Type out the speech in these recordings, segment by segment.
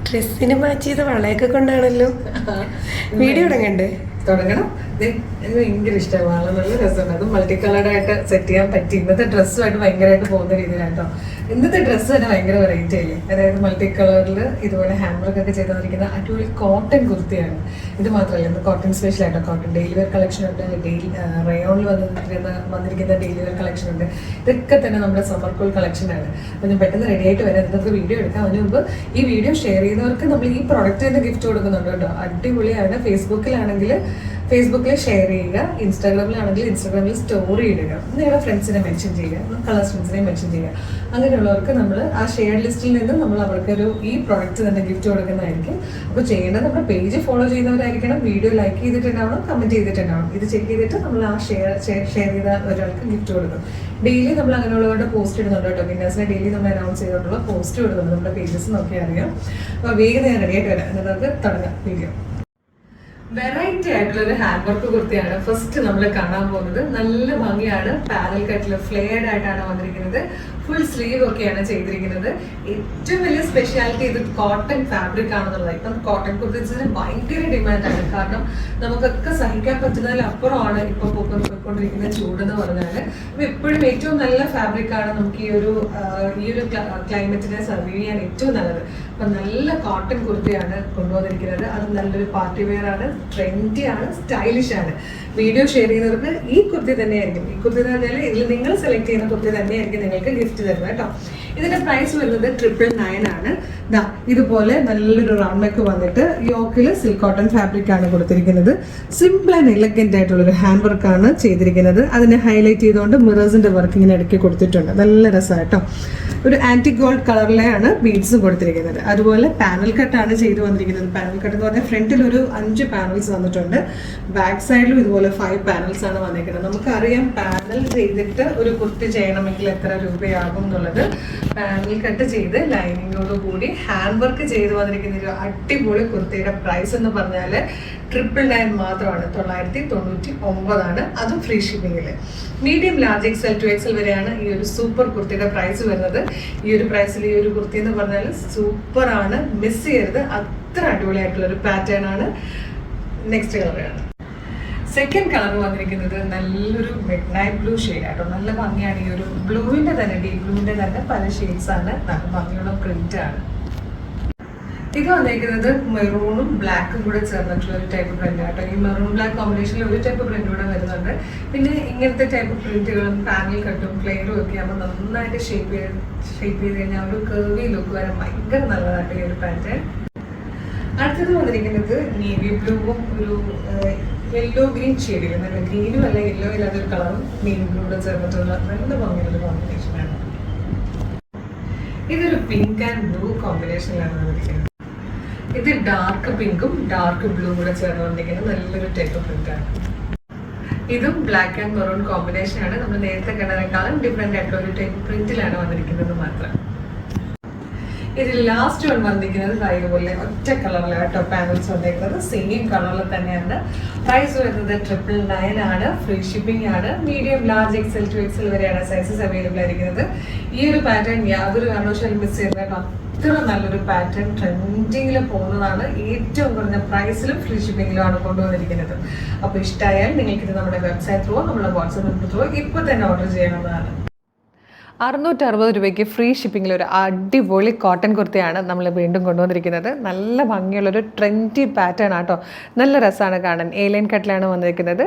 ഡ്രസ്സിന് മാച്ച് ചെയ്ത് വളയൊക്കെ കൊണ്ടാണല്ലോ വീഡിയോ തുടങ്ങണം. എനിക്ക് ഭയങ്കര ഇഷ്ടമാണ്, നല്ല രസമുണ്ട്. അത് മൾട്ടി കളർഡ് ആയിട്ട് സെറ്റ് ചെയ്യാൻ പറ്റി. ഇന്നത്തെ ഡ്രസ്സുമായിട്ട് ഭയങ്കരമായിട്ട് പോകുന്ന രീതിയിലാണ് കേട്ടോ. ഇന്നത്തെ ഡ്രസ്സ് തന്നെ ഭയങ്കര വെറൈറ്റി അല്ലേ. അതായത് മൾട്ടി കളറിൽ ഇതുപോലെ ഹാൻഡ് വർക്ക് ഒക്കെ ചെയ്ത് വന്നിരിക്കുന്ന അടിപൊളി കോട്ടൺ കുർത്തിയാണ്. ഇത് മാത്രമല്ല, ഇന്ന് കോട്ടൺ സ്പെഷ്യൽ ആയിട്ടോ. കോട്ടൺ ഡെയിലി വെയർ കളക്ഷൻ ഉണ്ട്, റയോണിൽ വന്നിരിക്കുന്ന ഡെയിലി വെയർ കളക്ഷൻ ഉണ്ട്. ഇതൊക്കെ തന്നെ നമ്മുടെ സമ്മർ കൂൾ കളക്ഷൻ ആണ്. അപ്പോൾ ഞാൻ പെട്ടെന്ന് റെഡി ആയിട്ട് വരാം. നമുക്ക് വീഡിയോ എടുക്കാം. അതിന് മുമ്പ് ഈ വീഡിയോ ഷെയർ ചെയ്യുന്നവർക്ക് നമ്മൾ ഈ പ്രോഡക്റ്റ് തന്നെ ഗിഫ്റ്റ് കൊടുക്കുന്നുണ്ട് കേട്ടോ. അടിപൊളിയാണ്. ഫേസ്ബുക്കിൽ ഷെയർ ചെയ്യുക, ഇൻസ്റ്റാഗ്രാമിലാണെങ്കിൽ ഇൻസ്റ്റാഗ്രാമിൽ സ്റ്റോറി ഇടുക, നിങ്ങളുടെ ഫ്രണ്ട്സിനെ മെൻഷൻ ചെയ്യുക, കളേഴ്സ് ഫ്രണ്ട്സിനെ മെൻഷൻ ചെയ്യുക. അങ്ങനെയുള്ളവർക്ക് നമ്മൾ ആ ഷെയർ ലിസ്റ്റിൽ നിന്ന് നമ്മൾ അവർക്കൊരു ഈ പ്രോഡക്റ്റ് തന്നെ ഗിഫ്റ്റ് കൊടുക്കുന്നതായിരിക്കും. അപ്പോൾ ചെയ്യേണ്ടത് നമ്മുടെ പേജ് ഫോളോ ചെയ്യുന്നവരായിരിക്കണം, വീഡിയോ ലൈക്ക് ചെയ്തിട്ടുണ്ടാവണം, കമൻറ്റ് ചെയ്തിട്ടുണ്ടാവണം. ഇത് ചെക്ക് ചെയ്തിട്ട് നമ്മൾ ആ ഷെയർ ചെയ്ത ഒരാൾക്ക് ഗിഫ്റ്റ് കൊടുക്കും. ഡെയിലി നമ്മൾ അങ്ങനെയുള്ളവരുടെ പോസ്റ്റ് ഇടുന്നുണ്ട് കേട്ടോ. വിന്നേഴ്സിനെ ഡെയിലി നമ്മൾ അനൗൺസ് ചെയ്തിട്ടുള്ള പോസ്റ്റ് ഇടുന്നുണ്ട്. നമ്മുടെ പേജസ് നോക്കിയാൽ അറിയാം. അപ്പോൾ വേഗം ഞാൻ റെഡിയായിട്ട് വരാം. എന്നിട്ട് നമുക്ക് തുടങ്ങാം വീഡിയോ. വെറൈറ്റി ആയിട്ടുള്ള ഒരു ഹാൻഡ് വർക്ക് കുർത്തിയാണ് ഫസ്റ്റ് നമ്മൾ കാണാൻ പോകുന്നത്. നല്ല ഭംഗിയാണ്. പാനൽ കട്ടിൽ ഫ്ലെയർഡ് ആയിട്ടാണ് വന്നിരിക്കുന്നത്. ഫുൾ സ്ലീവ് ഒക്കെയാണ് ചെയ്തിരിക്കുന്നത്. ഏറ്റവും വലിയ സ്പെഷ്യാലിറ്റി ഇത് കോട്ടൺ ഫാബ്രിക് ആണെന്നുള്ളത്. ഇപ്പം കോട്ടൺ കുർത്തീസിന് ഭയങ്കര ഡിമാൻഡാണ്. കാരണം നമുക്കൊക്കെ സഹിക്കാൻ പറ്റുന്നതിലപ്പുറമാണ് ഇപ്പൊ പോയിക്കൊണ്ടിരിക്കുന്ന ചൂടെന്ന് പറഞ്ഞാൽ. അപ്പൊ എപ്പോഴും ഏറ്റവും നല്ല ഫാബ്രിക് ആണ് നമുക്ക് ഈ ഒരു ക്ലൈമറ്റിനെ സർവൈവ് ചെയ്യാൻ ഏറ്റവും നല്ലത്. അപ്പൊ നല്ല കോട്ടൺ കുർത്തിയാണ് കൊണ്ടുവന്നിരിക്കുന്നത്. അത് നല്ലൊരു പാർട്ടി വെയർ ആണ്, ട്രെൻഡി ആണ്, സ്റ്റൈലിഷ് ആണ്. വീഡിയോ ഷെയർ ചെയ്യുന്നവർക്ക് ഈ കുർത്തി തന്നെയായിരിക്കും. ഈ കുർത്തി എന്ന് പറഞ്ഞാൽ ഇതിൽ നിങ്ങൾ സെലക്ട് ചെയ്യുന്ന കുർത്തി തന്നെയായിരിക്കും നിങ്ങൾക്ക് ഗിഫ്റ്റ് തരുന്നത് കേട്ടോ. ഇതിന്റെ പ്രൈസ് വരുന്നത് 999 ആണ്. ഇതുപോലെ നല്ലൊരു റൗണ്ട് നെക്ക് വന്നിട്ട് യോക്കിൽ സിൽക്ക് കോട്ടൺ ഫാബ്രിക് ആണ് കൊടുത്തിരിക്കുന്നത്. സിമ്പിൾ ആൻഡ് എലഗന്റ് ആയിട്ടുള്ളൊരു ഹാൻഡ് വർക്ക് ആണ് ചെയ്തിരിക്കുന്നത്. അതിനെ ഹൈലൈറ്റ് ചെയ്തുകൊണ്ട് മിറേഴ്സിന്റെ വർക്ക് ഇങ്ങനെ ഇടയ്ക്ക് കൊടുത്തിട്ടുണ്ട്. നല്ല രസമാണ് കേട്ടോ. ഒരു ആന്റി ഗോൾഡ് കളറിലെയാണ് ബീഡ്സും കൊടുത്തിരിക്കുന്നത്. അതുപോലെ പാനൽ കട്ടാണ് ചെയ്തു വന്നിരിക്കുന്നത്. പാനൽ കട്ട് എന്ന് പറഞ്ഞാൽ ഫ്രണ്ടിൽ ഒരു 5 പാനൽസ് വന്നിട്ടുണ്ട്. ബാക്ക് സൈഡിലും ഇതുപോലെ 5 പാനൽസ് ആണ് വന്നിരിക്കുന്നത്. നമുക്കറിയാം പാനൽ ചെയ്തിട്ട് ഒരു കുർത്തി ചെയ്യണമെങ്കിൽ എത്ര രൂപയാകും എന്നുള്ളത്. പാനൽ കട്ട് ചെയ്ത് ലൈനിങ്ങോട് കൂടി ഹാൻഡ് വർക്ക് ചെയ്ത് വന്നിരിക്കുന്ന ഒരു അടിപൊളി കുർത്തിയുടെ പ്രൈസ് എന്ന് പറഞ്ഞാൽ 999 മാത്രമാണ്. 999 ആണ്. അതും ഫ്രീ ഷിപ്പിംഗിൽ. Medium, large, XL to XL വരെയാണ് ഈ ഒരു സൂപ്പർ കുർത്തിയുടെ പ്രൈസ് വരുന്നത്. ഈ ഒരു പ്രൈസിൽ ഈ ഒരു കുർത്തി എന്ന് പറഞ്ഞാൽ സൂപ്പർ ആണ്, മിസ് ചെയ്യരുത്. അത്ര അടിപൊളിയായിട്ടുള്ള ഒരു പാറ്റേൺ ആണ്. നെക്സ്റ്റ് കളറാണ്. സെക്കൻഡ് കളർ വന്നിരിക്കുന്നത് നല്ലൊരു മിഡ് നൈറ്റ് ബ്ലൂ ഷെയ്ഡ് ആട്ടോ. നല്ല ഭംഗിയാണ്. ഈ ഒരു ബ്ലൂവിന്റെ തന്നെ, ഡീപ് ബ്ലൂവിന്റെ തന്നെ പല ഷെയ്ഡ്സ് ആണ്. നല്ല ഭംഗിയുള്ള പ്രിന്റ് ആണ്. ഇത് വന്നിരിക്കുന്നത് മെറൂണും ബ്ലാക്കും കൂടെ ചേർന്നിട്ടുള്ള ഒരു ടൈപ്പ് പ്രിന്റ് ആട്ടോ. ഈ മെറൂൺ ബ്ലാക്ക് കോമ്പിനേഷനിൽ ഒരു ടൈപ്പ് പ്രിന്റ് കൂടെ വരുന്നുണ്ട്. പിന്നെ ഇങ്ങനത്തെ ടൈപ്പ് പ്രിന്റുകളും പാനൽ കട്ടും ഫ്ലെയറും ഒക്കെ ആകുമ്പോൾ നന്നായിട്ട് ഷേപ്പ് ചെയ്ത് കഴിഞ്ഞാൽ ഒരു കർവി ലുക്ക് വരാൻ ഭയങ്കര നല്ലതായിട്ട് ഈ ഒരു പാറ്റേൺ. അടുത്തത് വന്നിരിക്കുന്നത് നേവി ബ്ലൂവും ഒരു യെല്ലോ ഗ്രീൻ ഷെയ്ഡിൽ, നല്ല ഗ്രീനും അല്ല യെല്ലോ ഇല്ലാത്തൊരു കളറും നേവി ബ്ലൂടെ ചേർന്നിട്ടുള്ള നല്ല ഭംഗിയുള്ളൊരു കോമ്പിനേഷനാണ്. ഇതൊരു പിങ്ക് ആൻഡ് ബ്ലൂ കോമ്പിനേഷനിലാണ് വന്നിരിക്കുന്നത്. ഇത് ഡാർക്ക് പിങ്കും ഡാർക്ക് ബ്ലൂ കൂടെ ചേർന്ന് വന്നിരിക്കുന്നത് നല്ലൊരു ടൈപ്പ് പ്രിന്റ് ആണ്. ഇതും ബ്ലാക്ക് ആൻഡ് മെറൂൺ കോമ്പിനേഷൻ ആണ്. നമ്മൾ നേരത്തെ കണ്ടതിനേക്കാളും ഡിഫറെന്റ് ആയിട്ടുള്ള ഒരു ടൈപ്പ് പ്രിന്റിലാണ് വന്നിരിക്കുന്നത് മാത്രം. ഇതിൽ ലാസ്റ്റ് വൺ വന്നിരിക്കുന്നത് ഇതുപോലെ ഒറ്റ കളറിലാട്ടോ പാനൽസ് വന്നിരിക്കുന്നത്. സെയിം കളറിൽ തന്നെയാണ്. പ്രൈസ് വരുന്നത് 999 ആണ്. ഫ്രീ ഷിപ്പിംഗ് ആണ്. Medium, large, XL to XL വരെയാണ് സൈസസ് അവൈലബിൾ ആയിരിക്കുന്നത്. ഈ ഒരു പാറ്റേൺ യാതൊരു കാരണവശാലും മിസ് ചെയ്യുന്നത്. അത്ര നല്ലൊരു പാറ്റേൺ, ട്രെൻഡിങ്ങിൽ പോകുന്നതാണ്. ഏറ്റവും കുറഞ്ഞ പ്രൈസിലും ഫ്രീ ഷിപ്പിംഗിലുമാണ് കൊണ്ടുവന്നിരിക്കുന്നത്. അപ്പോൾ ഇഷ്ടമായാൽ നിങ്ങൾക്കിത് നമ്മുടെ വെബ്സൈറ്റ് ത്രൂ, നമ്മുടെ വാട്സാപ്പ് നമ്പർ ത്രൂ ഇപ്പോൾ തന്നെ ഓർഡർ ചെയ്യാവുന്നതാണ്. 660 രൂപയ്ക്ക് ഫ്രീ ഷിപ്പിങ്ങിൽ ഒരു അടിപൊളി കോട്ടൺ കുർത്തിയാണ് നമ്മൾ വീണ്ടും കൊണ്ടുവന്നിരിക്കുന്നത്. നല്ല ഭംഗിയുള്ളൊരു ട്രെൻഡി പാറ്റേൺ ആട്ടോ. നല്ല രസമാണ് കാണാൻ. ലൈൻ കട്ടിലാണ് വന്നിരിക്കുന്നത്.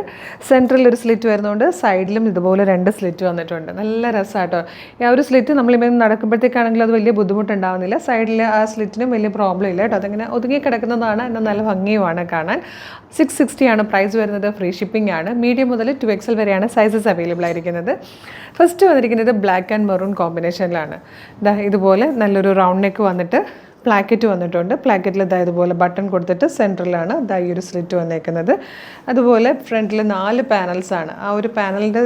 സെൻട്രൽ ഒരു സ്ലിറ്റ് വരുന്നതുകൊണ്ട് സൈഡിലും ഇതുപോലെ 2 സ്ലിറ്റ് വന്നിട്ടുണ്ട്. നല്ല രസമാട്ടോ. ആ ഒരു സ്ലിറ്റ് നമ്മളിപ്പോൾ നടക്കുമ്പോഴത്തേക്കാണെങ്കിൽ അത് വലിയ ബുദ്ധിമുട്ടുണ്ടാവുന്നില്ല. സൈഡിൽ ആ സ്ലിറ്റിനും വലിയ പ്രോബ്ലം ഇല്ല കേട്ടോ. അതിങ്ങനെ ഒതുങ്ങി കിടക്കുന്നതാണ്. എന്നാൽ നല്ല ഭംഗിയുമാണ് കാണാൻ. 660 ആണ് പ്രൈസ് വരുന്നത്. ഫ്രീ ഷിപ്പിംഗ് ആണ്. മീഡിയം മുതൽ 2XL വരെയാണ് സൈസസ് അവൈലബിൾ ആയിരിക്കുന്നത്. ഫസ്റ്റ് വന്നിരിക്കുന്നത് ബ്ലാക്ക് ആൻഡ് മെറൂൺ കോമ്പിനേഷനിലാണ്. ഇതുപോലെ നല്ലൊരു റൗണ്ട് നെക്ക് വന്നിട്ട് പ്ലാക്കറ്റ് വന്നിട്ടുണ്ട്. പ്ലാക്കറ്റിൽ ഇതുപോലെ ബട്ടൺ കൊടുത്തിട്ട് സെൻറ്ററിലാണ് ഈ ഒരു സ്ലിറ്റ് വന്നേക്കുന്നത്. അതുപോലെ ഫ്രണ്ടിൽ 4 പാനൽസാണ്. ആ ഒരു പാനലിൻ്റെ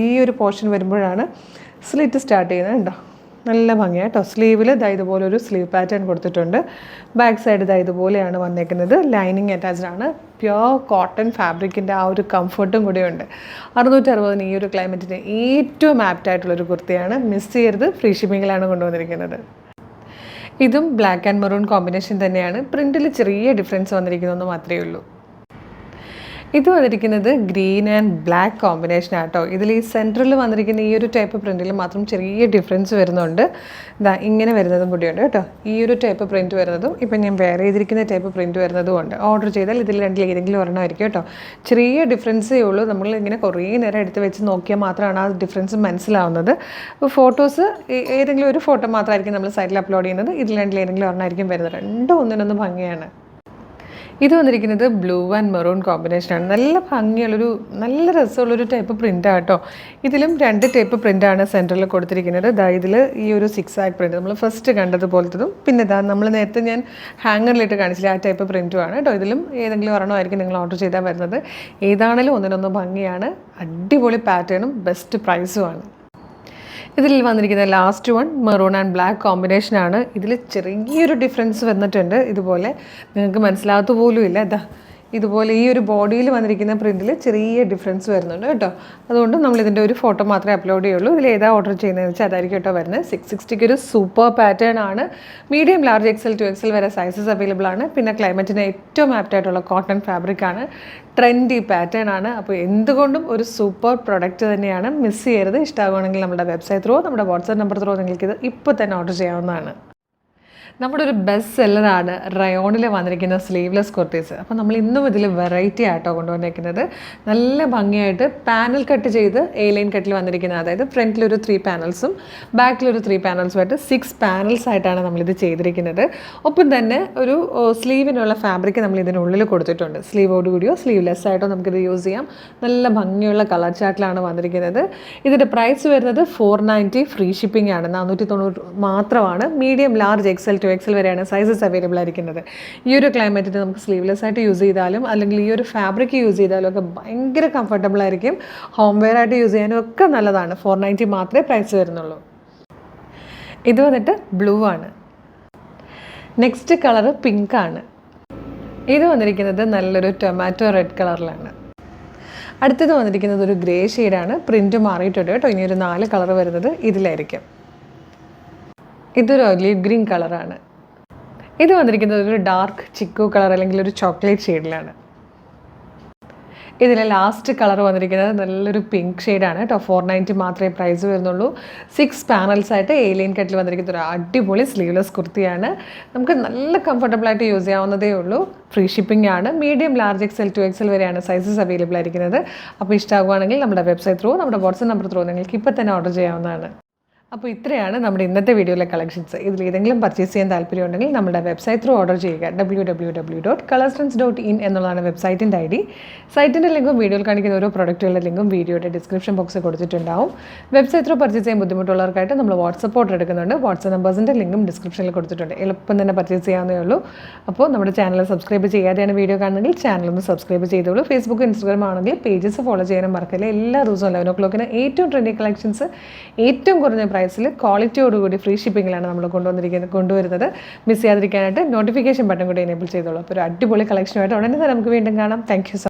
ഈ ഒരു പോർഷൻ വരുമ്പോഴാണ് സ്ലിറ്റ് സ്റ്റാർട്ട് ചെയ്യുന്നത്. ഉണ്ടോ, നല്ല ഭംഗിയാണ് കേട്ടോ. സ്ലീവിൽ ഇതുപോലെ ഒരു സ്ലീവ് പാറ്റേൺ കൊടുത്തിട്ടുണ്ട്. ബാക്ക് സൈഡ് ഇതുപോലെയാണ് വന്നേക്കുന്നത്. ലൈനിങ് അറ്റാച്ച്ഡ് ആണ്. പ്യോർ കോട്ടൺ ഫാബ്രിക്കിൻ്റെ ആ ഒരു കംഫർട്ടും കൂടെയുണ്ട്. 660 ഈ ഒരു ക്ലൈമറ്റിന് ഏറ്റവും ആപ്റ്റായിട്ടുള്ളൊരു കുർത്തിയാണ്. മിസ് ചെയ്യരുത്. ഫ്രീ ഷിപ്പിങ്ങിലാണ് കൊണ്ടുവന്നിരിക്കുന്നത്. ഇതും ബ്ലാക്ക് ആൻഡ് മെറൂൺ കോമ്പിനേഷൻ തന്നെയാണ്. പ്രിൻറ്റിൽ ചെറിയ ഡിഫറൻസ് വന്നിരിക്കുന്നതെന്ന് മാത്രമേ ഉള്ളൂ. ഇത് വന്നിരിക്കുന്നത് ഗ്രീൻ ആൻഡ് ബ്ലാക്ക് കോമ്പിനേഷൻ ആട്ടോ. ഇതിൽ ഈ സെൻറ്ററിൽ വന്നിരിക്കുന്ന ഈ ഒരു ടൈപ്പ് പ്രിൻറ്റിൽ മാത്രം ചെറിയ ഡിഫറൻസ് വരുന്നുണ്ട്. ഇതാ ഇങ്ങനെ വരുന്നതും കൂടിയുണ്ട് കേട്ടോ. ഈ ഒരു ടൈപ്പ് പ്രിൻറ്റ് വരുന്നതും ഇപ്പം ഞാൻ വേറെ ചെയ്തിരിക്കുന്ന ടൈപ്പ് പ്രിൻറ്റ് വരുന്നതും ഉണ്ട്. ഓർഡർ ചെയ്താൽ ഇതിൽ രണ്ടിൽ ഏതെങ്കിലും ഒരെണ്ണമായിരിക്കും കേട്ടോ. ചെറിയ ഡിഫറൻസേ ഉള്ളൂ. നമ്മൾ ഇങ്ങനെ കുറേ നേരം എടുത്ത് വെച്ച് നോക്കിയാൽ മാത്രമാണ് ആ ഡിഫറൻസ് മനസ്സിലാവുന്നത്. ഫോട്ടോസ് ഏതെങ്കിലും ഒരു ഫോട്ടോ മാത്രമായിരിക്കും നമ്മൾ സൈറ്റിൽ അപ്ലോഡ് ചെയ്യുന്നത്. ഇതിൽ രണ്ടിൽ ഏതെങ്കിലും ഒരെണ്ണമായിരിക്കും വരുന്നത്. രണ്ടും ഒന്നിനൊന്ന് ഭംഗിയാണ്. ഇത് വന്നിരിക്കുന്നത് ബ്ലൂ ആൻഡ് മെറൂൺ കോമ്പിനേഷനാണ്. നല്ല ഭംഗിയുള്ളൊരു നല്ല രസമുള്ളൊരു ടൈപ്പ് പ്രിൻ്റാണ് കേട്ടോ. ഇതിലും 2 ടൈപ്പ് പ്രിൻ്റാണ് സെൻറ്ററിൽ കൊടുത്തിരിക്കുന്നത്. ഇതിൽ ഈ ഒരു 6 ആഗ് പ്രിൻറ്റ് നമ്മൾ ഫസ്റ്റ് കണ്ടതുപോലത്തതും പിന്നെ നമ്മൾ നേരത്തെ ഞാൻ ഹാങ്ങറിലിട്ട് കാണിച്ചില്ല ആ ടൈപ്പ് പ്രിൻറ്റുമാണ് കേട്ടോ. ഇതിലും ഏതെങ്കിലും ഒരെണ്ണമായിരിക്കും നിങ്ങൾ ഓർഡർ ചെയ്താൽ വരുന്നത്. ഏതാണെങ്കിലും ഒന്നിനൊന്നും ഭംഗിയാണ്. അടിപൊളി പാറ്റേണും ബെസ്റ്റ് പ്രൈസുമാണ്. ഇതിൽ വന്നിരിക്കുന്ന last one maroon and black കോമ്പിനേഷനാണ്. ഇതിൽ ചെറിയൊരു ഡിഫറൻസ് വന്നിട്ടുണ്ട്. ഇതുപോലെ നിങ്ങൾക്ക് മനസ്സിലാകത്ത പോലും ഇല്ല. ഇതുപോലെ ഈ ഒരു ബോഡിയിൽ വന്നിരിക്കുന്ന പ്രിൻറ്റിൽ ചെറിയ ഡിഫറൻസ് വരുന്നുണ്ട് കേട്ടോ. അതുകൊണ്ട് നമ്മളിതിൻ്റെ ഒരു ഫോട്ടോ മാത്രമേ അപ്ലോഡ് ചെയ്യുള്ളൂ. ഇതിൽ ഏതാ ഓർഡർ ചെയ്യുന്നതെന്ന് വെച്ചാൽ അതായിരിക്കും കേട്ടോ വരുന്നത്. 660 ഒരു സൂപ്പർ പാറ്റേൺ ആണ്. Medium, large, XL to XL വരെ സൈസസ് അവൈലബിൾ ആണ്. പിന്നെ ക്ലൈമറ്റിന് ഏറ്റവും ആപ്റ്റായിട്ടുള്ള കോട്ടൺ ഫാബ്രിക് ആണ്. ട്രെൻഡി പാറ്റേൺ ആണ്. അപ്പോൾ എന്തുകൊണ്ടും ഒരു സൂപ്പർ പ്രൊഡക്റ്റ് തന്നെയാണ്. മിസ് ചെയ്യരുത്. ഇഷ്ടമാകുകയാണെങ്കിൽ നമ്മുടെ വെബ്സൈറ്റ് ത്രൂ, നമ്മുടെ വാട്സാപ്പ് നമ്പർ ത്രൂ നിങ്ങൾക്കിത് ഇപ്പോൾ തന്നെ ഓർഡർ ചെയ്യാവുന്നതാണ്. നമ്മുടെ ഒരു ബെസ്റ്റ് സെല്ലറാണ് റയോണിൽ വന്നിരിക്കുന്ന സ്ലീവ്ലെസ് കുർത്തീസ്. അപ്പോൾ നമ്മൾ ഇന്നും ഇതിൽ വെറൈറ്റി ആയിട്ടോ കൊണ്ടുവന്നിരിക്കുന്നത്. നല്ല ഭംഗിയായിട്ട് പാനൽ കട്ട് ചെയ്ത് A-ലൈൻ കട്ടിൽ വന്നിരിക്കുന്നത്. അതായത് ഫ്രണ്ടിലൊരു 3 പാനൽസും ബാക്കിലൊരു 3 പാനൽസുമായിട്ട് 6 പാനൽസ് ആയിട്ടാണ് നമ്മളിത് ചെയ്തിരിക്കുന്നത്. ഒപ്പം തന്നെ ഒരു സ്ലീവിനുള്ള ഫാബ്രിക് നമ്മൾ ഇതിനുള്ളിൽ കൊടുത്തിട്ടുണ്ട്. സ്ലീവോട് കൂടിയോ സ്ലീവ്ലെസ് ആയിട്ടോ നമുക്കിത് യൂസ് ചെയ്യാം. നല്ല ഭംഗിയുള്ള കളർ ചാർട്ടിലാണ് വന്നിരിക്കുന്നത്. ഇതിൻ്റെ പ്രൈസ് വരുന്നത് 490 ഫ്രീ ഷിപ്പിംഗ് ആണ്. 490 മാത്രമാണ്. Medium, large, XL to XL വരെയാണ് സൈസസ് അവൈലബിൾ ആയിരിക്കുന്നത്. ഈ ഒരു ക്ലൈമറ്റിൽ നമുക്ക് സ്ലീവ്ലെസ് ആയിട്ട് യൂസ് ചെയ്താലും അല്ലെങ്കിൽ ഈ ഒരു ഫാബ്രിക് യൂസ് ചെയ്താലും ഒക്കെ ഭയങ്കര കംഫർട്ടബിൾ ആയിരിക്കും. ഹോം വെയർ ആയിട്ട് യൂസ് ചെയ്യാനും ഒക്കെ നല്ലതാണ്. 490 മാത്രമേ പ്രൈസ് വരുന്നുള്ളൂ. ഇത് വന്നിട്ട് ബ്ലൂ ആണ്. നെക്സ്റ്റ് കളറ് പിങ്ക് ആണ്. ഇത് വന്നിരിക്കുന്നത് നല്ലൊരു ടൊമാറ്റോ റെഡ് കളറിലാണ്. അടുത്തത് വന്നിരിക്കുന്നത് ഒരു ഗ്രേ ഷെയ്ഡാണ്. പ്രിൻറ്റ് മാറിയിട്ടുണ്ട് കേട്ടോ. ഇനി ഒരു 4 കളർ വരുന്നത് ഇതിലായിരിക്കും. ഇതൊരു ഒലീവ് ഗ്രീൻ കളറാണ്. ഇത് വന്നിരിക്കുന്നത് ഒരു ഡാർക്ക് ചിക്കു കളർ അല്ലെങ്കിൽ ഒരു ചോക്ലേറ്റ് ഷെയ്ഡിലാണ്. ഇതിലെ ലാസ്റ്റ് കളർ വന്നിരിക്കുന്നത് നല്ലൊരു പിങ്ക് ഷെയ്ഡാണ് കേട്ടോ. 490 മാത്രമേ പ്രൈസ് വരുന്നുള്ളൂ. 6 പാനൽസ് ആയിട്ട് A-ലൈൻ കട്ടിൽ വന്നിരിക്കുന്ന ഒരു അടിപൊളി സ്ലീവ്ലെസ് കുർത്തിയാണ്. നമുക്ക് നല്ല കംഫർട്ടബിളായിട്ട് യൂസ് ചെയ്യാവുന്നതേ ഉള്ളൂ. ഫ്രീ ഷിപ്പിംഗ് ആണ്. Medium, large, XL to XL വരെയാണ് സൈസസ് അവൈലബിൾ ആയിരിക്കുന്നത്. അപ്പോൾ ഇഷ്ടമാകുകയാണെങ്കിൽ നമ്മുടെ വെബ്സൈറ്റ് ത്രൂ, നമ്മുടെ വാട്സാപ്പ് നമ്പർ ത്രൂ നിങ്ങൾക്ക് ഇപ്പോൾ തന്നെ ഓർഡർ ചെയ്യാവുന്നതാണ്. അപ്പോൾ ഇത്രയാണ് നമ്മുടെ ഇന്നത്തെ വീഡിയോയിലെ കളക്ഷൻസ്. ഇതിൽ ഏതെങ്കിലും പർച്ചേസ് ചെയ്യാൻ താല്പര്യമുണ്ടെങ്കിൽ നമ്മുടെ വെബ്സൈറ്റ് ത്രൂ ഓർഡർ ചെയ്യുക. www.colortrends.in എന്നുള്ളതാണ് വെബ്സൈറ്റിൻ്റെ ID. സൈറ്റിൻ്റെ ലിങ്കും വീഡിയോയിൽ കാണിക്കുന്ന ഓരോ പ്രൊഡക്റ്റുകളുടെ ലിങ്കും വീഡിയോയുടെ ഡിസ്ക്രിപ്ഷൻ ബോക്സിൽ കൊടുത്തിട്ടുണ്ടാവും. വെബ്സൈറ്റ് ത്രൂ പർച്ചേസ് ചെയ്യാൻ ബുദ്ധിമുട്ടുള്ളവർക്കായിട്ട് നമ്മൾ വാട്സപ്പ് ഓർഡർ എടുക്കുന്നുണ്ട്. വാട്സപ്പ് നമ്പേഴ്സിൻ്റെ ലിങ്കും ഡിസ്ക്രിപ്ഷനിൽ കൊടുത്തിട്ടുണ്ട്. എളുപ്പം തന്നെ പർച്ചേസ് ചെയ്യാവുന്നേ ഉള്ളൂ. അപ്പോൾ നമ്മുടെ ചാനൽ സബ്സ്ക്രൈബ് ചെയ്യാതെയാണ് വീഡിയോ കാണുന്നെങ്കിൽ ചാനലൊന്ന് സബ്സ്ക്രൈബ് ചെയ്തോളൂ. ഫേസ്ബുക്ക്, ഇൻസ്റ്റാഗ്രാം ആണെങ്കിൽ പേജസ് ഫോളോ ചെയ്യാനും മറക്കില്ല. എല്ലാ ദിവസവും 11 o'clock ഏറ്റവും ട്രെൻഡി കളക്ഷൻസ് ഏറ്റവും കുറഞ്ഞ പ്രൈസിൽ ക്വാളിറ്റിയോടുകൂടി ഫ്രീ ഷിപ്പിങ്ങിലാണ് നമ്മൾ കൊണ്ടുവരുന്നത്. മിസ് ചെയ്യാതിരിക്കാനായിട്ട് നോട്ടിഫിക്കേഷൻ ബട്ടൺ കൂടി എനേബിൾ ചെയ്തോളൂ. അപ്പോൾ ഒരു അടിപൊളി കളക്ഷനുമായിട്ട് ഉടനെ തന്നെ നമുക്ക് വീണ്ടും കാണാം. Thank you.